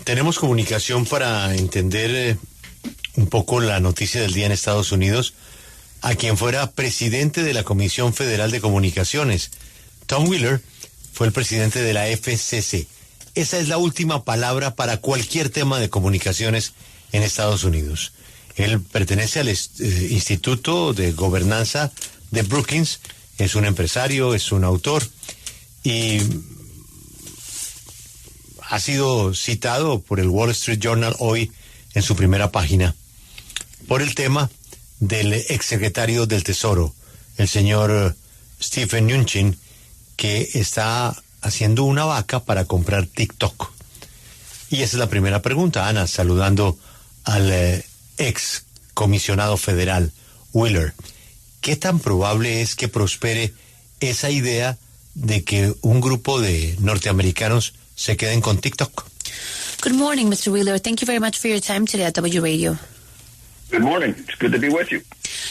Tenemos comunicación para entender un poco la noticia del día en Estados Unidos, a quien fuera presidente de la Comisión Federal de Comunicaciones. Tom Wheeler fue el presidente de la FCC. Esa es la última palabra para cualquier tema de comunicaciones en Estados Unidos. Él pertenece al Instituto de Gobernanza de Brookings, es un empresario, es un autor y ha sido citado por el Wall Street Journal hoy en su primera página por el tema del exsecretario del Tesoro, el señor Stephen Mnuchin, que está haciendo una vaca para comprar TikTok. Y esa es la primera pregunta, Ana, saludando al ex comisionado federal Wheeler. ¿Qué tan probable es que prospere esa idea de que un grupo de norteamericanos se queden con TikTok? Good morning, Mr. Wheeler. Thank you very much for your time today at W Radio. Good morning. It's good to be with you.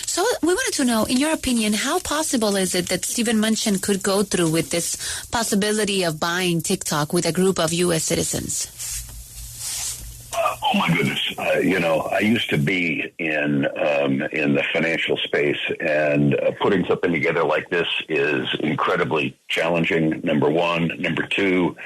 So we wanted to know, in your opinion, how possible is it that Stephen Mnuchin could go through with this possibility of buying TikTok with a group of U.S. citizens? Oh my goodness! I used to be in the financial space, and putting something together like this is incredibly challenging. Number one. Number two,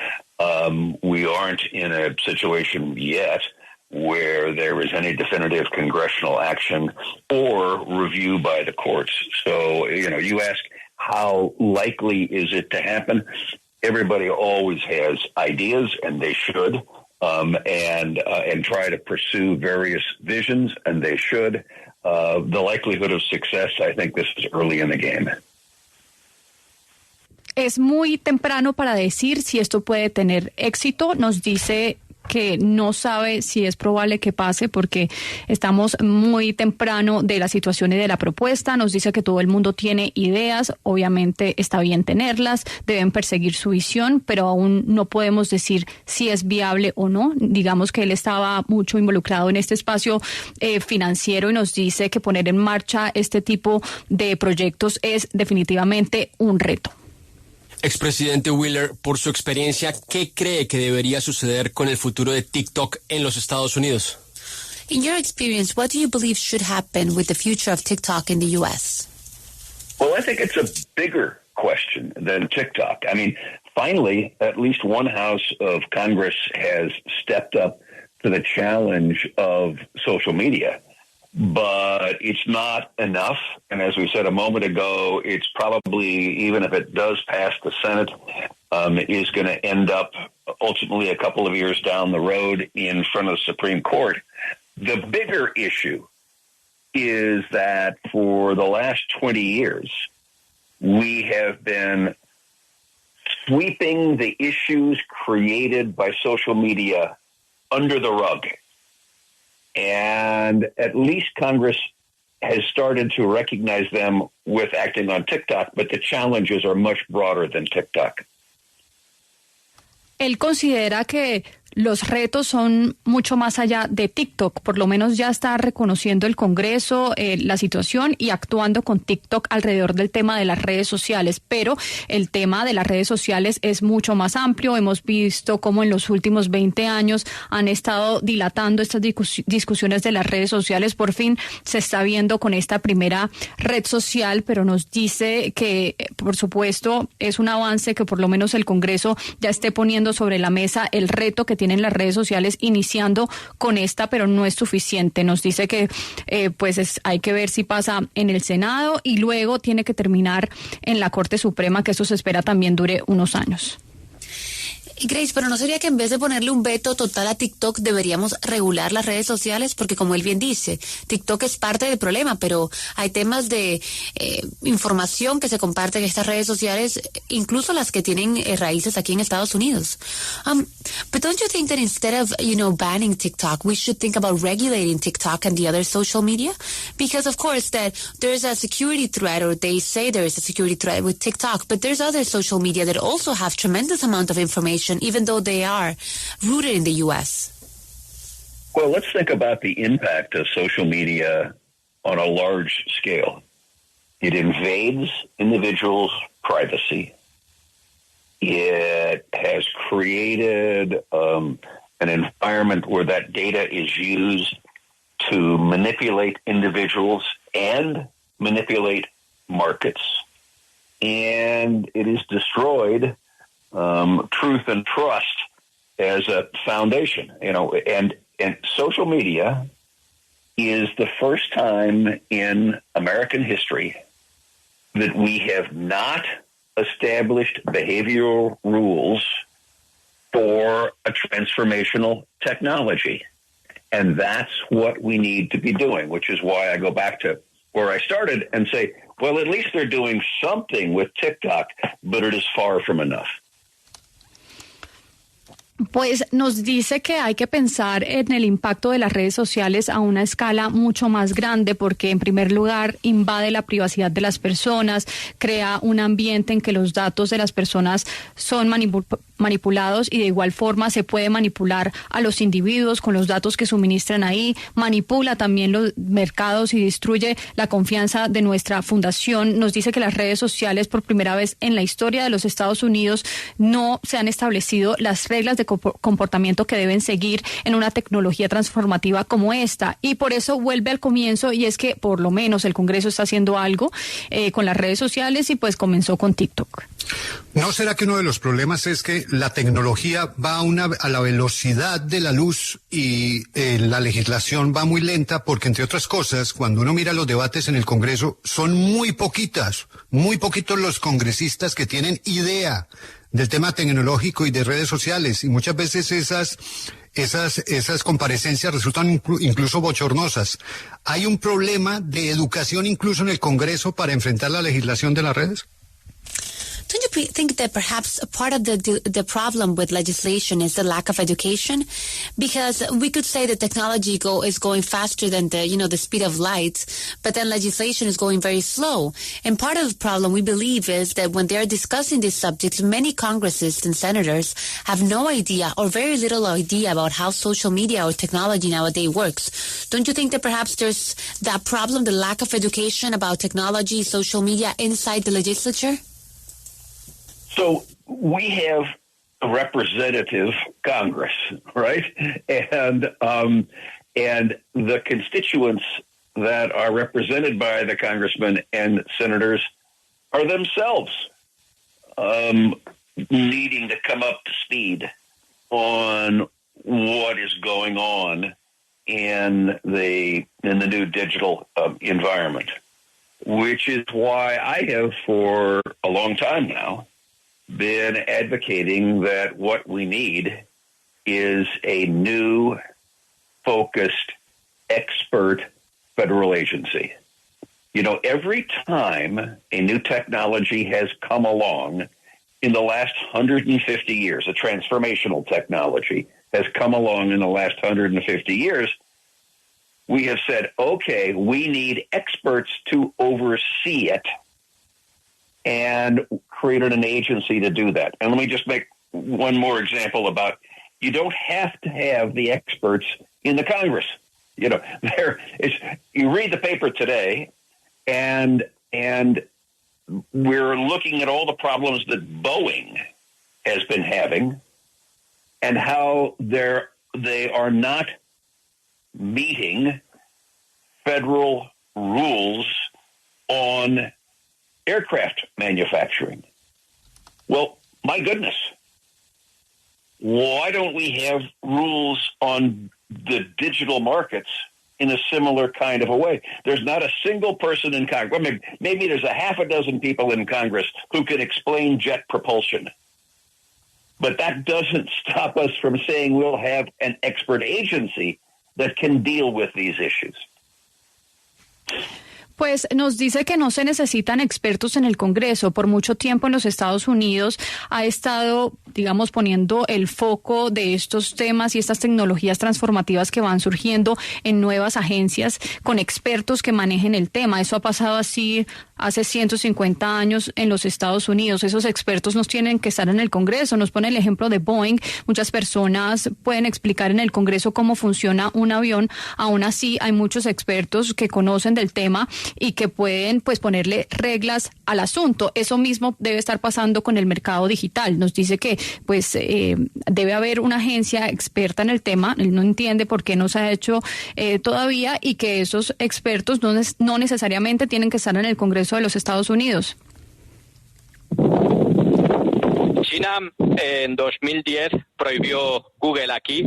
we aren't in a situation yet where there is any definitive congressional action or review by the courts. So, you ask how likely is it to happen? Everybody always has ideas, and they should. And try to pursue various visions, and they should. The likelihood of success, I think this is early in the game. Es muy temprano para decir si esto puede tener éxito. Nos dice que no sabe si es probable que pase porque estamos muy temprano de la situación y de la propuesta. Nos dice que todo el mundo tiene ideas, obviamente está bien tenerlas, deben perseguir su visión, pero aún no podemos decir si es viable o no. Digamos que él estaba mucho involucrado en este espacio financiero y nos dice que poner en marcha este tipo de proyectos es definitivamente un reto. Expresidente Wheeler, por su experiencia, ¿qué cree que debería suceder con el futuro de TikTok en los Estados Unidos? In your experience, what do you believe should happen with the future of TikTok in the U.S.? Well, I think it's a bigger question than TikTok. I mean, finally, at least one house of Congress has stepped up to the challenge of social media. But it's not enough. And as we said a moment ago, it's probably, even if it does pass the Senate, is going to end up ultimately a couple of years down the road in front of the Supreme Court. The bigger issue is that for the last 20 years, we have been sweeping the issues created by social media under the rug. And at least Congress has started to recognize them with acting on TikTok, but the challenges are much broader than TikTok. Él considera que los retos son mucho más allá de TikTok. Por lo menos ya está reconociendo el Congreso la situación y actuando con TikTok alrededor del tema de las redes sociales. Pero el tema de las redes sociales es mucho más amplio. Hemos visto cómo en los últimos 20 años han estado dilatando estas discusiones de las redes sociales. Por fin se está viendo con esta primera red social, pero nos dice que, por supuesto, es un avance que por lo menos el Congreso ya esté poniendo sobre la mesa el reto que tienen las redes sociales, iniciando con esta, pero no es suficiente. Nos dice que hay que ver si pasa en el Senado y luego tiene que terminar en la Corte Suprema, que eso se espera también dure unos años. Grace, pero ¿no sería que en vez de ponerle un veto total a TikTok deberíamos regular las redes sociales? Porque como él bien dice, TikTok es parte del problema, pero hay temas de información que se comparten en estas redes sociales, incluso las que tienen raíces aquí en Estados Unidos. But don't you think that instead of, banning TikTok, we should think about regulating TikTok and the other social media? Because of course that there's a security threat, or they say there is a security threat with TikTok, but there's other social media that also have tremendous amount of information, even though they are rooted in the U.S.? Well, let's think about the impact of social media on a large scale. It invades individuals' privacy. It has created an environment where that data is used to manipulate individuals and manipulate markets. And it has destroyed truth and trust as a foundation, and social media is the first time in American history that we have not established behavioral rules for a transformational technology. And that's what we need to be doing, which is why I go back to where I started and say, well, at least they're doing something with TikTok, but it is far from enough. Pues nos dice que hay que pensar en el impacto de las redes sociales a una escala mucho más grande porque, en primer lugar, invade la privacidad de las personas, crea un ambiente en que los datos de las personas son manipulados y de igual forma se puede manipular a los individuos con los datos que suministran ahí, manipula también los mercados y destruye la confianza de nuestra fundación. Nos dice que las redes sociales, por primera vez en la historia de los Estados Unidos, no se han establecido las reglas de comportamiento que deben seguir en una tecnología transformativa como esta, y por eso vuelve al comienzo, y es que por lo menos el Congreso está haciendo algo con las redes sociales y pues comenzó con TikTok. ¿No será que uno de los problemas es que la tecnología va a la velocidad de la luz y la legislación va muy lenta? Porque, entre otras cosas, cuando uno mira los debates en el Congreso, son muy poquitos los congresistas que tienen idea del tema tecnológico y de redes sociales, y muchas veces esas comparecencias resultan incluso bochornosas. ¿Hay un problema de educación incluso en el Congreso para enfrentar la legislación de las redes? Don't you think that perhaps a part of the problem with legislation is the lack of education? Because we could say that technology is going faster than the speed of light, but then legislation is going very slow. And part of the problem, we believe, is that when they're discussing these subjects, many Congressists and senators have no idea or very little idea about how social media or technology nowadays works. Don't you think that perhaps there's that problem, the lack of education about technology, social media inside the legislature? So we have a representative Congress, right? And the constituents that are represented by the congressmen and senators are themselves needing to come up to speed on what is going on in the new digital environment, which is why I have for a long time now been advocating that what we need is a new, focused, expert federal agency. Every time a new technology has come along in the last 150 years, a transformational technology has come along in the last 150 years, we have said, okay, we need experts to oversee it, and created an agency to do that. And let me just make one more example about, you don't have to have the experts in the Congress. You read the paper today, and we're looking at all the problems that Boeing has been having and how they are not meeting federal rules on aircraft manufacturing. Well, my goodness, why don't we have rules on the digital markets in a similar kind of a way? There's not a single person in Congress. Well, maybe there's a half a dozen people in Congress who can explain jet propulsion. But that doesn't stop us from saying we'll have an expert agency that can deal with these issues. Pues nos dice que no se necesitan expertos en el Congreso. Por mucho tiempo en los Estados Unidos ha estado, digamos, poniendo el foco de estos temas y estas tecnologías transformativas que van surgiendo en nuevas agencias con expertos que manejen el tema. Eso ha pasado así hace 150 años en los Estados Unidos. Esos expertos no tienen que estar en el Congreso. Nos pone el ejemplo de Boeing. Muchas personas pueden explicar en el Congreso cómo funciona un avión. Aún así, hay muchos expertos que conocen del tema y que pueden pues ponerle reglas al asunto. Eso mismo debe estar pasando con el mercado digital. Nos dice que pues debe haber una agencia experta en el tema. Él no entiende por qué no se ha hecho todavía, y que esos expertos no necesariamente tienen que estar en el Congreso de los Estados Unidos. China en 2010 prohibió Google aquí,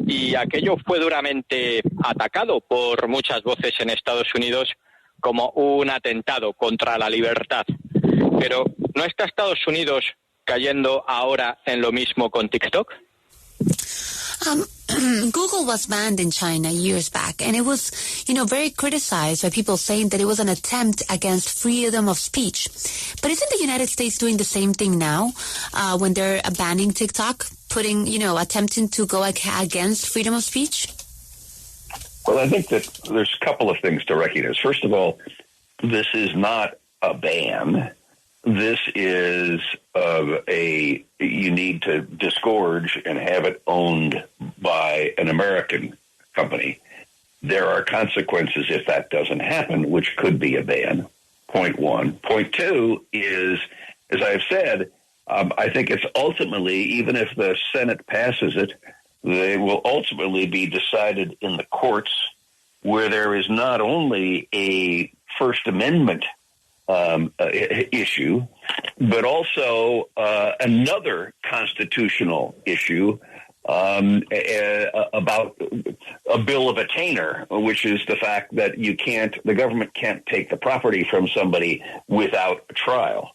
y aquello fue duramente atacado por muchas voces en Estados Unidos como un atentado contra la libertad. Pero ¿no está Estados Unidos cayendo ahora en lo mismo con TikTok? Google was banned in China years back, and it was, very criticized by people saying that it was an attempt against freedom of speech. But isn't the United States doing the same thing now when they're banning TikTok, attempting to go against freedom of speech? Well, I think that there's a couple of things to recognize. First of all, this is not a ban. This is you need to disgorge and have it owned by an American company. There are consequences if that doesn't happen, which could be a ban. Point one. Point two is, as I've said, I think it's ultimately, even if the Senate passes it, they will ultimately be decided in the courts, where there is not only a First Amendment issue, but also another constitutional issue about a bill of attainder, which is the fact that the government can't take the property from somebody without a trial.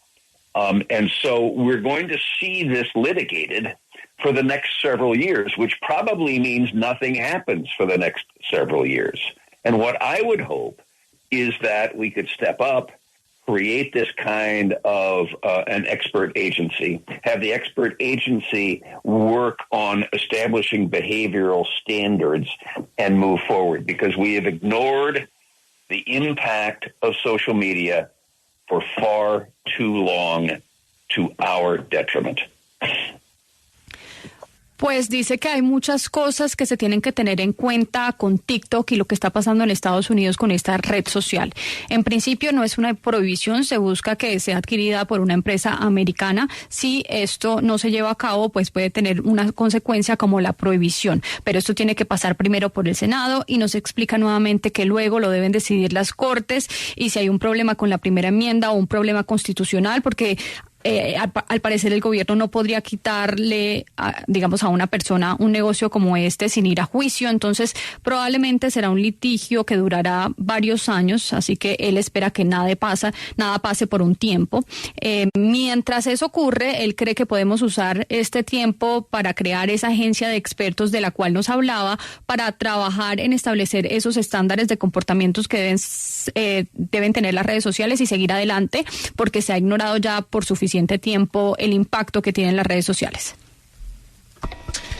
And so we're going to see this litigated for the next several years, which probably means nothing happens for the next several years. And what I would hope is that we could step up, create this kind of an expert agency, have the expert agency work on establishing behavioral standards and move forward, because we have ignored the impact of social media for far too long to our detriment. Pues dice que hay muchas cosas que se tienen que tener en cuenta con TikTok y lo que está pasando en Estados Unidos con esta red social. En principio no es una prohibición, se busca que sea adquirida por una empresa americana. Si esto no se lleva a cabo, pues puede tener una consecuencia como la prohibición. Pero esto tiene que pasar primero por el Senado, y nos explica nuevamente que luego lo deben decidir las Cortes, y si hay un problema con la primera enmienda o un problema constitucional, porque al parecer el gobierno no podría quitarle, a una persona un negocio como este sin ir a juicio. Entonces probablemente será un litigio que durará varios años, así que él espera que nada pase por un tiempo. Mientras eso ocurre, él cree que podemos usar este tiempo para crear esa agencia de expertos de la cual nos hablaba, para trabajar en establecer esos estándares de comportamientos que deben tener las redes sociales y seguir adelante, porque se ha ignorado ya por suficiente tiempo el impacto que tienen las redes sociales.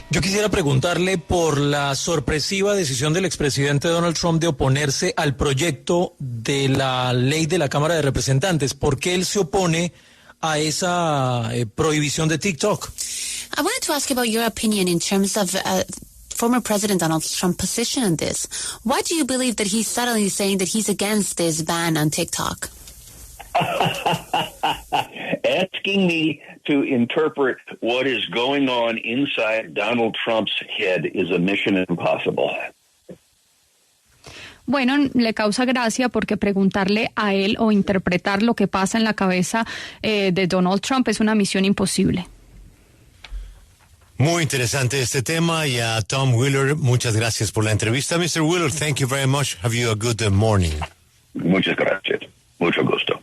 Yo quisiera preguntarle por la sorpresiva decisión del expresidente Donald Trump de oponerse al proyecto de la ley de la Cámara de Representantes. ¿Por qué él se opone a esa prohibición de TikTok? I wanted to ask about your opinion in terms of former President Donald Trump's position on this. Why do you believe that he's suddenly saying that he's against this ban on TikTok? Asking me to interpret what is going on inside Donald Trump's head is a mission impossible. Bueno, le causa gracia porque preguntarle a él o interpretar lo que pasa en la cabeza de Donald Trump es una misión imposible. Muy interesante este tema, y a Tom Wheeler, muchas gracias por la entrevista. Mr. Wheeler, thank you very much. Have you a good morning. Muchas gracias. Mucho gusto.